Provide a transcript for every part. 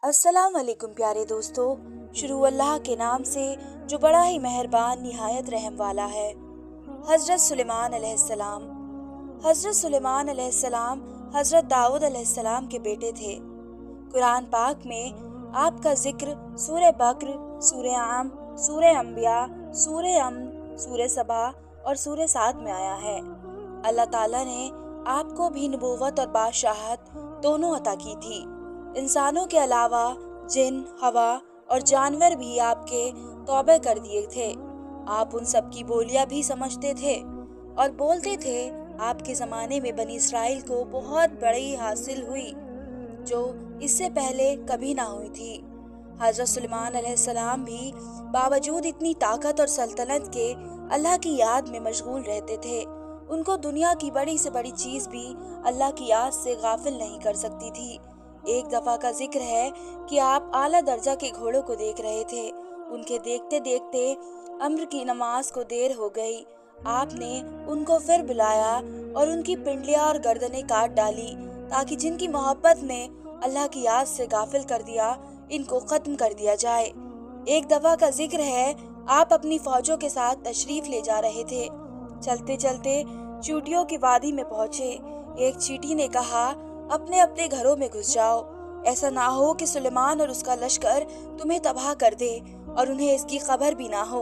अस्सलाम वालेकुम प्यारे दोस्तों। शुरू अल्लाह के नाम से जो बड़ा ही मेहरबान निहायत रहम वाला है। हज़रत सुलेमान अलैहिस्सलाम। हज़रत सुलेमान अलैहिस्सलाम हज़रत दाऊद अलैहिस्सलाम के बेटे थे। कुरान पाक में आपका जिक्र सूरह बक्र, सूरह आम, सूरह अंबिया, सूरह अम्न, सूरह सबा और सूरह साद में आया है। अल्लाह ताला ने आपको भी नबूवत और बादशाहत दोनों अता की थी। इंसानों के अलावा जिन, हवा और जानवर भी आपके तौबे कर दिए थे। आप उन सब की बोलियां भी समझते थे और बोलते थे। आपके ज़माने में बनी इसराइल को बहुत बड़ी हासिल हुई जो इससे पहले कभी ना हुई थी। हज़रत सुलेमान अलैहिस्सलाम भी बावजूद इतनी ताकत और सल्तनत के अल्लाह की याद में मशगूल रहते थे। उनको दुनिया की बड़ी से बड़ी चीज़ भी अल्लाह की याद से गाफिल नहीं कर सकती थी। एक दफा का जिक्र है कि आप आला दर्जा के घोड़ों को देख रहे थे। उनके देखते देखते अम्र की नमाज को देर हो गई। आपने उनको फिर बुलाया और उनकी पिंडलियां और गर्दनें काट डाली ताकि जिनकी मोहब्बत ने अल्लाह की याद से गाफिल कर दिया, इनको खत्म कर दिया जाए। एक दफा का जिक्र है आप अपनी फौजों के साथ तशरीफ ले जा रहे थे। चलते चलते चींटियों की वादी में पहुंचे। एक चींटी ने कहा, अपने अपने घरों में घुस जाओ। ऐसा ना हो कि सुलेमान और उसका लश्कर तुम्हें तबाह कर दे और उन्हें इसकी खबर भी ना हो।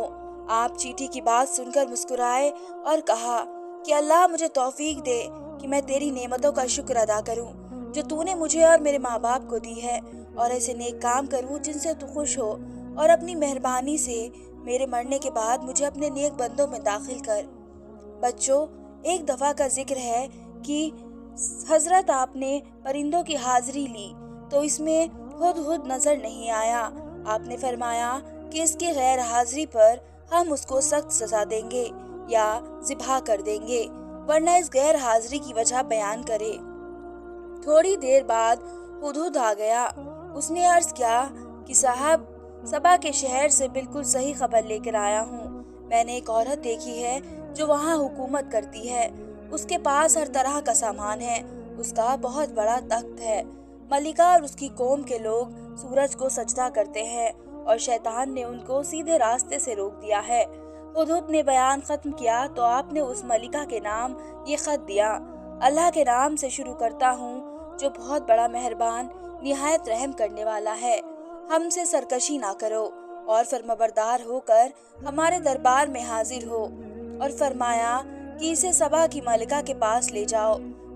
आप चींटी की बात सुनकर मुस्कुराए और कहा कि अल्लाह मुझे तौफीक दे कि मैं तेरी नेमतों का शुक्र अदा करूं जो तूने मुझे और मेरे माँ बाप को दी है, और ऐसे नेक काम करूं जिनसे तू खुश हो, और अपनी मेहरबानी से मेरे मरने के बाद मुझे अपने नेक बंदों में दाखिल कर। बच्चों, एक दफा का जिक्र है कि हजरत आपने परिंदों की हाजिरी ली तो इसमें हुदहुद नजर नहीं आया। आपने फरमाया कि इसकी गैर हाजिरी पर हम उसको सख्त सजा देंगे या ज़िबा कर देंगे, वरना इस गैर हाजिरी की वजह बयान करे। थोड़ी देर बाद हुदहुद आ गया। उसने अर्ज किया कि साहब, सबा के शहर से बिल्कुल सही खबर लेकर आया हूँ। मैंने एक औरत देखी है जो वहाँ हुकूमत करती है। उसके पास हर तरह का सामान है। उसका बहुत बड़ा तख्त है। मलिका और उसकी कौम के लोग सूरज को सजदा करते हैं और शैतान ने उनको सीधे रास्ते से रोक दिया है। हुदहुद ने बयान खत्म किया तो आपने उस मलिका के नाम ये खत दिया। अल्लाह के नाम से शुरू करता हूँ जो बहुत बड़ा मेहरबान निहायत रहम करने वाला है। हमसे सरकशी ना करो और फरमाबरदार होकर हमारे दरबार में हाजिर हो। और फरमाया कि इसे सबा की मलिका के पास ले जाओ,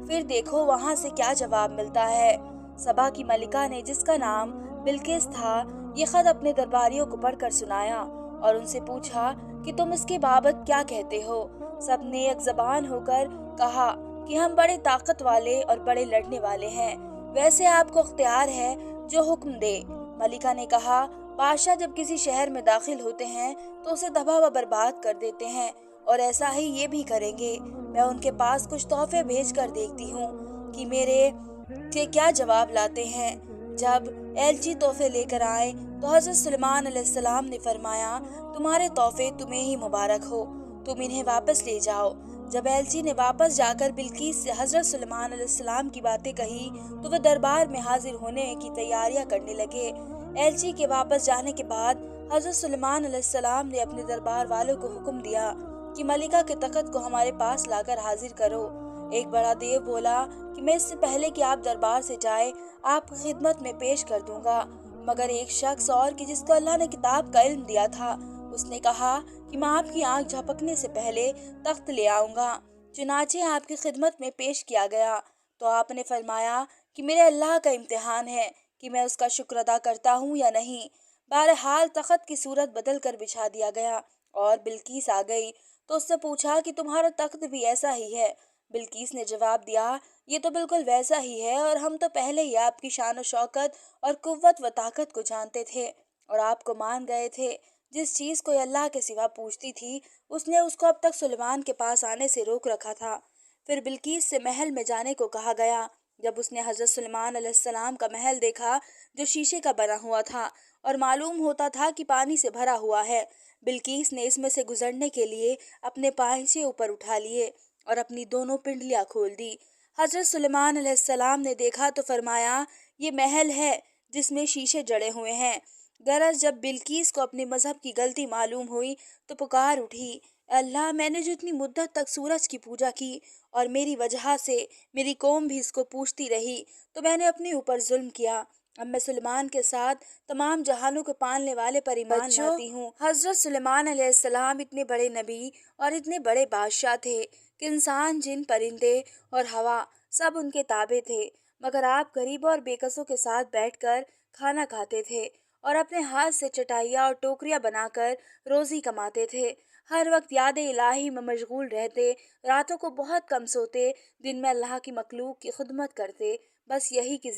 फिर देखो वहां से क्या जवाब मिलता है। सबा की मलिका ने, जिसका नाम बिल्किस था, ये खत अपने दरबारियों को पढ़कर सुनाया और उनसे पूछा कि तुम इसके बाबत क्या कहते हो। सबने एक जबान होकर कहा कि हम बड़े ताकत वाले और बड़े लड़ने वाले हैं, वैसे आपको अख्तियार है जो हुक्म दे। मलिका ने कहा, बादशाह जब किसी शहर में दाखिल होते हैं तो उसे तबाह व बर्बाद कर देते हैं, और ऐसा ही ये भी करेंगे। मैं उनके पास कुछ तोहफे भेज कर देखती हूँ कि मेरे के क्या जवाब लाते हैं। जब एलची तोहफे लेकर आए तो हजरत सुलेमान अलैहिस्सलाम ने फरमाया, तुम्हारे तोहफे तुम्हें ही मुबारक हो, तुम इन्हें वापस ले जाओ। जब एलची ने वापस जाकर बिल्किस से हजरत सुलेमान अलैहिस्सलाम की बातें कही तो वे दरबार में हाजिर होने की तैयारियां करने लगे। एलची के वापस जाने के बाद हजरत सुलेमान अलैहिस्सलाम ने अपने दरबार वालों को हुक्म दिया कि मलिका के तख्त को हमारे पास लाकर हाजिर करो। एक बड़ा देव बोला कि मैं इससे पहले कि आप दरबार से जाए आपकी खिदमत में पेश कर दूंगा, मगर एक शख्स और कि जिसको अल्लाह ने किताब का इल्म दिया था, उसने कहा कि मैं आपकी आंख झपकने से पहले तख्त ले आऊंगा। चुनाचे आपकी खिदमत में पेश किया गया तो आपने फरमाया कि मेरे अल्लाह का इम्तिहान है कि मैं उसका शुक्र अदा करता हूँ या नहीं। बहरहाल तख्त की सूरत बदल कर बिछा दिया गया और बिल्किस आ गई तो उससे पूछा कि तुम्हारा तख्त भी ऐसा ही है। बिल्किस ने जवाब दिया, ये तो बिल्कुल वैसा ही है, और हम तो पहले ही आपकी शान और शौकत और कुव्वत व ताकत को जानते थे और आपको मान गए थे। जिस चीज को अल्लाह के सिवा पूछती थी उसने उसको अब तक सुलेमान के पास आने से रोक रखा था। फिर बिल्किस से महल में जाने को कहा गया। जब उसने हजरत सुलेमान अलैहिस्सलाम का महल देखा जो शीशे का बना हुआ था और मालूम होता था कि पानी से भरा हुआ है, बिल्किस ने इसमें से गुजरने के लिए अपने पांचे ऊपर उठा लिए और अपनी दोनों पिंडलियां खोल दी। हजरत सुलेमान अलैहिस्सलाम ने देखा तो फरमाया, ये महल है جس میں شیشے جڑے ہوئے ہیں۔ غرض جب بلقیس کو اپنے مذہب کی غلطی معلوم ہوئی تو پکار اٹھی، اے اللہ، میں نے جو اتنی مدت تک سورج کی پوجا کی اور میری وجہ سے میری قوم بھی اس کو پوجتی رہی تو میں نے اپنے اوپر ظلم کیا۔ اب میں سلیمان کے ساتھ تمام جہانوں کے پالنے والے پر ایمان لاتی ہوں۔ حضرت سلیمان علیہ السلام اتنے بڑے نبی اور اتنے بڑے بادشاہ تھے کہ انسان، جن، پرندے اور ہوا سب ان کے تابع تھے، مگر آپ غریبوں اور بے کسوں کے ساتھ بیٹھ کر کھانا کھاتے تھے اور اپنے ہاتھ سے چٹائیاں اور ٹوکریاں بنا کر روزی کماتے تھے۔ ہر وقت یاد الہی میں مشغول رہتے، راتوں کو بہت کم سوتے، دن میں اللہ کی مخلوق کی خدمت کرتے، بس یہی کی